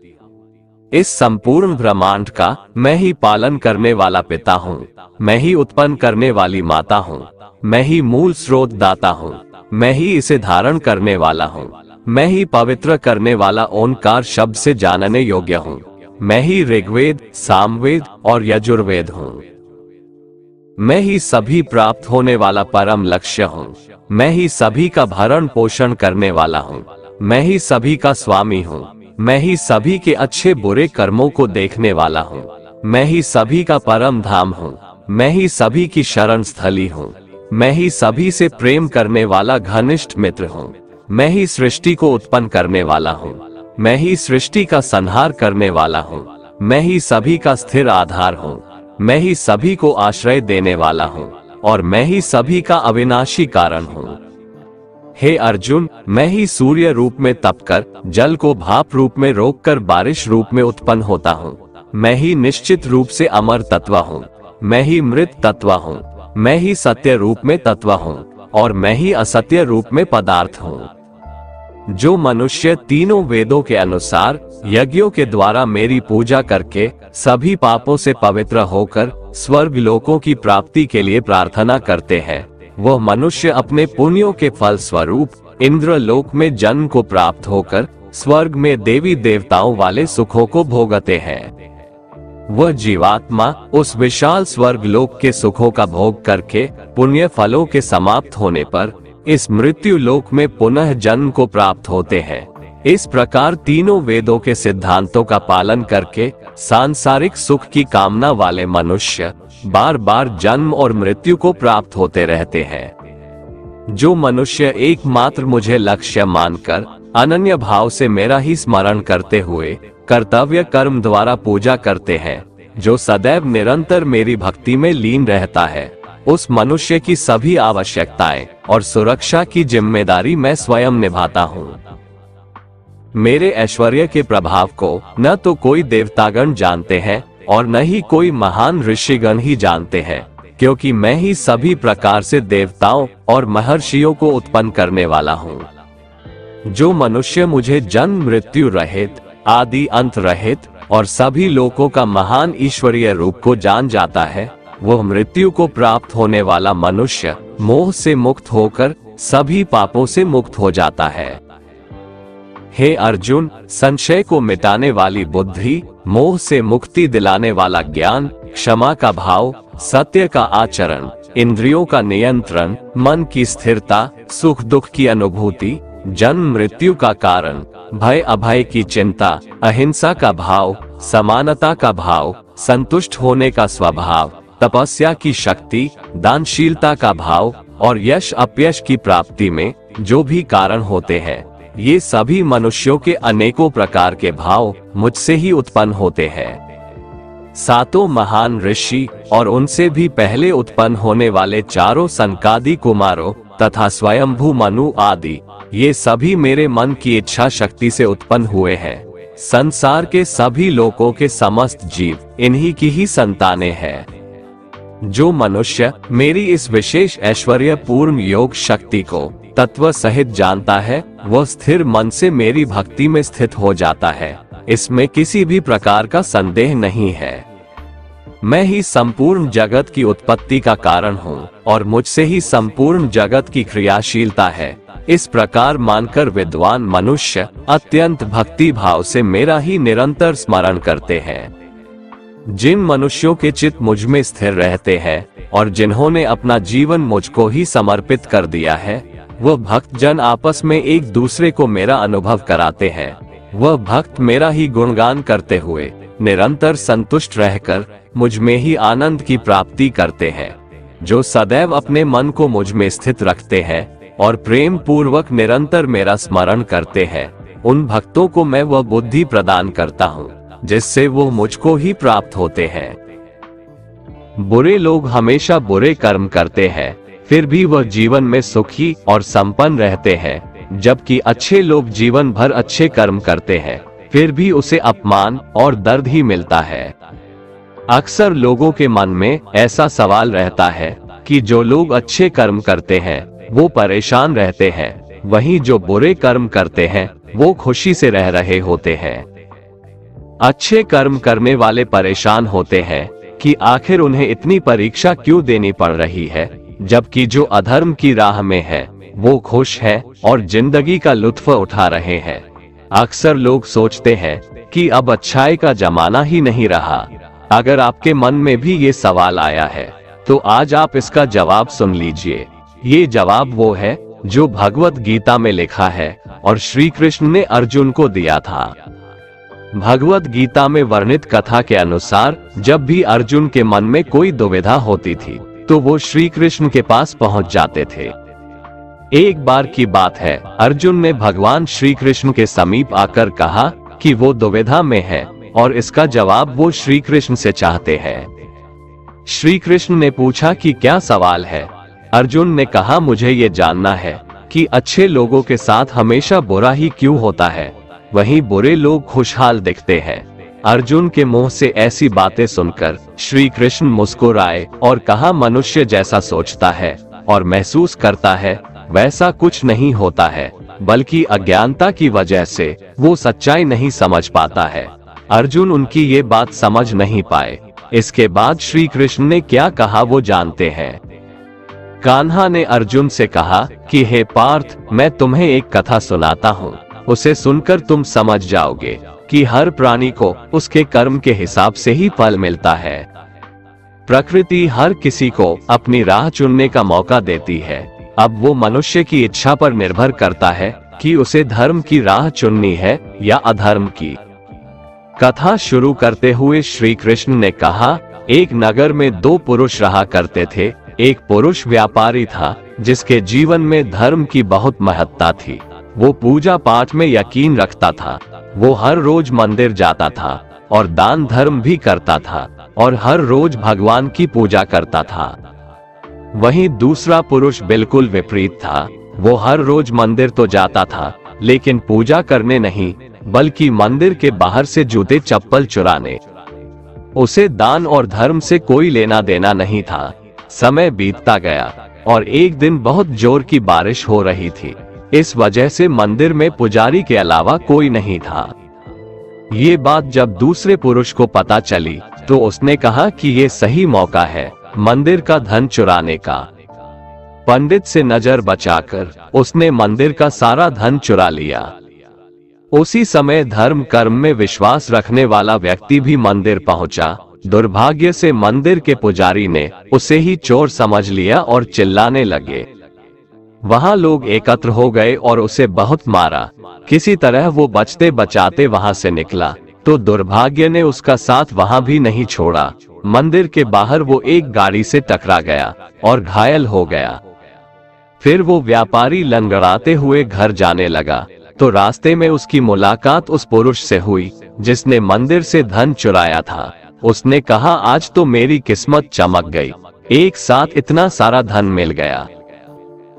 इस संपूर्ण ब्रह्मांड का मैं ही पालन करने वाला पिता हूँ, मैं ही उत्पन्न करने वाली माता हूँ, मैं ही मूल स्रोत दाता हूँ, मैं ही इसे धारण करने वाला हूँ, मैं ही पवित्र करने वाला ओंकार शब्द से जानने योग्य हूँ, मैं ही ऋग्वेद, सामवेद और यजुर्वेद हूँ। मैं ही सभी प्राप्त होने वाला परम लक्ष्य हूँ, मैं ही सभी का भरण पोषण करने वाला हूँ, मैं ही सभी का स्वामी हूँ, मैं ही सभी के अच्छे बुरे कर्मों को देखने वाला हूँ, मैं ही सभी का परम धाम हूँ, मैं ही सभी की शरण स्थली हूँ, मैं ही सभी से प्रेम करने वाला घनिष्ठ मित्र हूँ, मैं ही सृष्टि को उत्पन्न करने वाला हूँ, मैं ही सृष्टि का संहार करने वाला हूँ, मैं ही सभी का स्थिर आधार हूँ, मैं ही सभी को आश्रय देने वाला हूँ और मैं ही सभी का अविनाशी कारण हूँ। हे अर्जुन, मैं ही सूर्य रूप में तपकर जल को भाप रूप में रोककर बारिश रूप में उत्पन्न होता हूँ, मैं ही निश्चित रूप से अमर तत्व हूँ, मैं ही मृत तत्व हूँ, मैं ही सत्य रूप में तत्व हूँ और मैं ही असत्य रूप में पदार्थ हूँ। जो मनुष्य तीनों वेदों के अनुसार यज्ञों के द्वारा मेरी पूजा करके सभी पापों से पवित्र होकर स्वर्ग लोकों की प्राप्ति के लिए प्रार्थना करते हैं, वह मनुष्य अपने पुण्यों के फल स्वरूप इंद्र लोक में जन्म को प्राप्त होकर स्वर्ग में देवी देवताओं वाले सुखों को भोगते हैं। वह जीवात्मा उस विशाल स्वर्ग लोक के सुखों का भोग करके पुण्य फलों के समाप्त होने पर इस मृत्यु लोक में पुनः जन्म को प्राप्त होते हैं। इस प्रकार तीनों वेदों के सिद्धांतों का पालन करके सांसारिक सुख की कामना वाले मनुष्य बार बार जन्म और मृत्यु को प्राप्त होते रहते हैं। जो मनुष्य एकमात्र मुझे लक्ष्य मानकर अनन्य भाव से मेरा ही स्मरण करते हुए कर्तव्य कर्म द्वारा पूजा करते हैं, जो सदैव निरंतर मेरी भक्ति में लीन रहता है, उस मनुष्य की सभी आवश्यकताएं और सुरक्षा की जिम्मेदारी मैं स्वयं निभाता हूँ। मेरे ऐश्वर्य के प्रभाव को न तो कोई देवतागण जानते हैं और न ही कोई महान ऋषिगण ही जानते हैं, क्योंकि मैं ही सभी प्रकार से देवताओं और महर्षियों को उत्पन्न करने वाला हूँ। जो मनुष्य मुझे जन्म मृत्यु रहित, आदि अंत रहित और सभी लोकों का महान ईश्वरीय रूप को जान जाता है, वह मृत्यु को प्राप्त होने वाला मनुष्य मोह से मुक्त होकर सभी पापों से मुक्त हो जाता है। हे अर्जुन, संशय को मिटाने वाली बुद्धि, मोह से मुक्ति दिलाने वाला ज्ञान, क्षमा का भाव, सत्य का आचरण, इंद्रियों का नियंत्रण, मन की स्थिरता, सुख दुख की अनुभूति, जन्म मृत्यु का कारण, भय अभय की चिंता, अहिंसा का भाव, समानता का भाव, संतुष्ट होने का स्वभाव, तपस्या की शक्ति, दानशीलता का भाव और यश अपयश की प्राप्ति में जो भी कारण होते हैं, ये सभी मनुष्यों के अनेकों प्रकार के भाव मुझसे ही उत्पन्न होते हैं। सातों महान ऋषि और उनसे भी पहले उत्पन्न होने वाले चारों सनकादि कुमारों तथा स्वयंभू मनु आदि, ये सभी मेरे मन की इच्छा शक्ति से उत्पन्न हुए हैं। संसार के सभी लोकों के समस्त जीव इन्हीं की ही संतानें हैं। जो मनुष्य मेरी इस विशेष ऐश्वर्य पूर्ण योग शक्ति को तत्व सहित जानता है, वह स्थिर मन से मेरी भक्ति में स्थित हो जाता है। इसमें किसी भी प्रकार का संदेह नहीं है। मैं ही संपूर्ण जगत की उत्पत्ति का कारण हूँ और मुझसे ही संपूर्ण जगत की क्रियाशीलता है। इस प्रकार मानकर विद्वान मनुष्य अत्यंत भक्ति भाव से मेरा ही निरंतर स्मरण करते हैं। जिन मनुष्यों के चित्त मुझ में स्थिर रहते हैं और जिन्होंने अपना जीवन मुझको ही समर्पित कर दिया है, वह भक्त जन आपस में एक दूसरे को मेरा अनुभव कराते हैं। वह भक्त मेरा ही गुणगान करते हुए निरंतर संतुष्ट रहकर मुझ में ही आनंद की प्राप्ति करते हैं। जो सदैव अपने मन को मुझ में स्थित रखते हैं और प्रेम पूर्वक निरंतर मेरा स्मरण करते हैं, उन भक्तों को मैं वह बुद्धि प्रदान करता हूँ जिससे वो मुझको ही प्राप्त होते हैं। बुरे लोग हमेशा बुरे कर्म करते हैं, फिर भी वह जीवन में सुखी और संपन्न रहते हैं, जबकि अच्छे लोग जीवन भर अच्छे कर्म करते हैं, फिर भी उसे अपमान और दर्द ही मिलता है। अक्सर लोगों के मन में ऐसा सवाल रहता है कि जो लोग अच्छे कर्म करते हैं वो परेशान रहते हैं, वहीं जो बुरे कर्म करते हैं वो खुशी से रह रहे होते हैं। अच्छे कर्म करने वाले परेशान होते हैं कि आखिर उन्हें इतनी परीक्षा क्यों देनी पड़ रही है, जबकि जो अधर्म की राह में है वो खुश है और जिंदगी का लुत्फ उठा रहे हैं। अक्सर लोग सोचते हैं कि अब अच्छाई का जमाना ही नहीं रहा। अगर आपके मन में भी ये सवाल आया है तो आज आप इसका जवाब सुन लीजिए। ये जवाब वो है जो भगवत गीता में लिखा है और श्री कृष्ण ने अर्जुन को दिया था। भगवत गीता में वर्णित कथा के अनुसार जब भी अर्जुन के मन में कोई दुविधा होती थी तो वो श्री कृष्ण के पास पहुंच जाते थे। एक बार की बात है, अर्जुन ने भगवान श्री कृष्ण के समीप आकर कहा कि वो दुविधा में है और इसका जवाब वो श्री कृष्ण से चाहते हैं। श्री कृष्ण ने पूछा कि क्या सवाल है। अर्जुन ने कहा, मुझे ये जानना है कि अच्छे लोगों के साथ हमेशा बुरा ही क्यों होता है, वहीं बुरे लोग खुशहाल दिखते हैं। अर्जुन के मुंह से ऐसी बातें सुनकर श्री कृष्ण मुस्कुराए और कहा, मनुष्य जैसा सोचता है और महसूस करता है वैसा कुछ नहीं होता है, बल्कि अज्ञानता की वजह से वो सच्चाई नहीं समझ पाता है। अर्जुन उनकी ये बात समझ नहीं पाए। इसके बाद श्री कृष्ण ने क्या कहा वो जानते हैं। कान्हा ने अर्जुन से कहा कि हे पार्थ, मैं तुम्हें एक कथा सुनाता हूँ, उसे सुनकर तुम समझ जाओगे कि हर प्राणी को उसके कर्म के हिसाब से ही फल मिलता है। प्रकृति हर किसी को अपनी राह चुनने का मौका देती है। अब वो मनुष्य की इच्छा पर निर्भर करता है कि उसे धर्म की राह चुननी है या अधर्म की। कथा शुरू करते हुए श्री कृष्ण ने कहा, एक नगर में दो पुरुष रहा करते थे। एक पुरुष व्यापारी था जिसके जीवन में धर्म की बहुत महत्ता थी। वो पूजा पाठ में यकीन रखता था। वो हर रोज मंदिर जाता था और दान धर्म भी करता था और हर रोज भगवान की पूजा करता था। वहीं दूसरा पुरुष बिल्कुल विपरीत था। वो हर रोज मंदिर तो जाता था लेकिन पूजा करने नहीं, बल्कि मंदिर के बाहर से जूते चप्पल चुराने। उसे दान और धर्म से कोई लेना देना नहीं था। समय बीतता गया और एक दिन बहुत जोर की बारिश हो रही थी। इस वजह से मंदिर में पुजारी के अलावा कोई नहीं था। ये बात जब दूसरे पुरुष को पता चली तो उसने कहा कि ये सही मौका है मंदिर का धन चुराने का। पंडित से नजर बचाकर उसने मंदिर का सारा धन चुरा लिया। उसी समय धर्म कर्म में विश्वास रखने वाला व्यक्ति भी मंदिर पहुंचा। दुर्भाग्य से मंदिर के पुजारी ने उसे ही चोर समझ लिया और चिल्लाने लगे। वहां लोग एकत्र हो गए और उसे बहुत मारा। किसी तरह वो बचते बचाते वहां से निकला तो दुर्भाग्य ने उसका साथ वहां भी नहीं छोड़ा। मंदिर के बाहर वो एक गाड़ी से टकरा गया और घायल हो गया। फिर वो व्यापारी लंगड़ाते हुए घर जाने लगा तो रास्ते में उसकी मुलाकात उस पुरुष से हुई जिसने मंदिर से धन चुराया था। उसने कहा, आज तो मेरी किस्मत चमक गई, एक साथ इतना सारा धन मिल गया।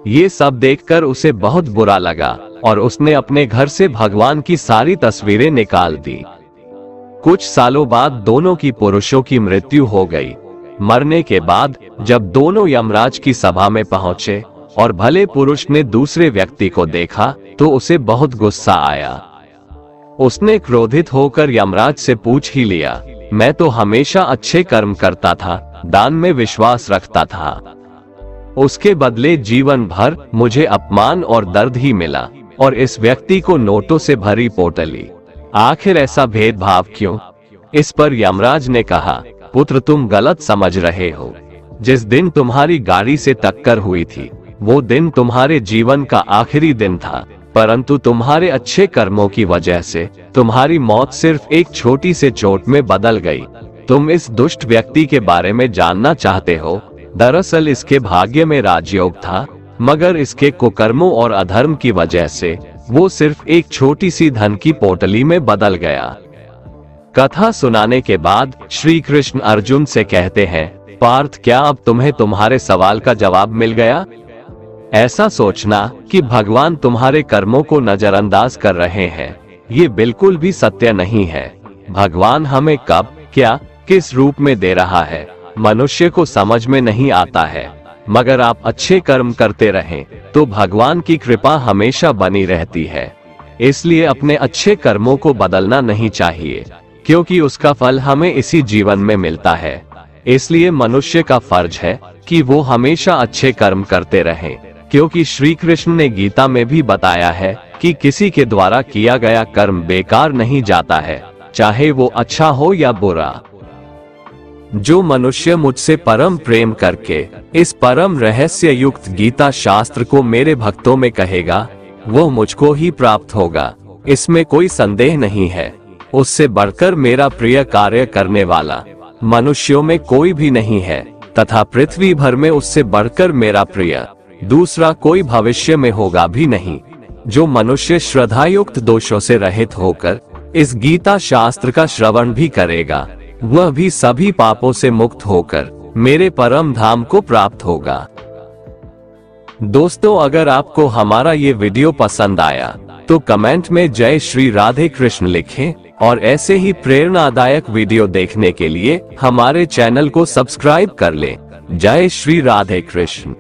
ये सब देखकर उसे बहुत बुरा लगा और उसने अपने घर से भगवान की सारी तस्वीरें निकाल दी। कुछ सालों बाद दोनों की पुरुषों की मृत्यु हो गई। मरने के बाद जब दोनों यमराज की सभा में पहुंचे और भले पुरुष ने दूसरे व्यक्ति को देखा तो उसे बहुत गुस्सा आया। उसने क्रोधित होकर यमराज से पूछ ही लिया, मैं तो हमेशा अच्छे कर्म करता था, दान में विश्वास रखता था, उसके बदले जीवन भर मुझे अपमान और दर्द ही मिला और इस व्यक्ति को नोटों से भरी पोटली, आखिर ऐसा भेदभाव क्यों? इस पर यमराज ने कहा, पुत्र तुम गलत समझ रहे हो। जिस दिन तुम्हारी गाड़ी से टक्कर हुई थी वो दिन तुम्हारे जीवन का आखिरी दिन था, परंतु तुम्हारे अच्छे कर्मों की वजह से तुम्हारी मौत सिर्फ एक छोटी से चोट में बदल गई। तुम इस दुष्ट व्यक्ति के बारे में जानना चाहते हो? दरअसल इसके भाग्य में राजयोग था, मगर इसके कुकर्मों और अधर्म की वजह से वो सिर्फ एक छोटी सी धन की पोटली में बदल गया। कथा सुनाने के बाद श्री कृष्ण अर्जुन से कहते हैं, पार्थ क्या अब तुम्हें तुम्हारे सवाल का जवाब मिल गया? ऐसा सोचना कि भगवान तुम्हारे कर्मों को नजरअंदाज कर रहे हैं, ये बिल्कुल भी सत्य नहीं है। भगवान हमें कब, क्या, किस रूप में दे रहा है मनुष्य को समझ में नहीं आता है, मगर आप अच्छे कर्म करते रहें तो भगवान की कृपा हमेशा बनी रहती है। इसलिए अपने अच्छे कर्मों को बदलना नहीं चाहिए, क्योंकि उसका फल हमें इसी जीवन में मिलता है। इसलिए मनुष्य का फर्ज है कि वो हमेशा अच्छे कर्म करते रहें, क्योंकि श्री कृष्ण ने गीता में भी बताया है कि किसी के द्वारा किया गया कर्म बेकार नहीं जाता है, चाहे वो अच्छा हो या बुरा। जो मनुष्य मुझसे परम प्रेम करके इस परम रहस्य युक्त गीता शास्त्र को मेरे भक्तों में कहेगा, वो मुझको ही प्राप्त होगा, इसमें कोई संदेह नहीं है। उससे बढ़कर मेरा प्रिय कार्य करने वाला मनुष्यों में कोई भी नहीं है, तथा पृथ्वी भर में उससे बढ़कर मेरा प्रिय दूसरा कोई भविष्य में होगा भी नहीं। जो मनुष्य श्रद्धायुक्त दोषों से रहित होकर इस गीता शास्त्र का श्रवण भी करेगा, वह भी सभी पापों से मुक्त होकर मेरे परम धाम को प्राप्त होगा। दोस्तों, अगर आपको हमारा ये वीडियो पसंद आया तो कमेंट में जय श्री राधे कृष्ण लिखें और ऐसे ही प्रेरणादायक वीडियो देखने के लिए हमारे चैनल को सब्सक्राइब कर लें। जय श्री राधे कृष्ण।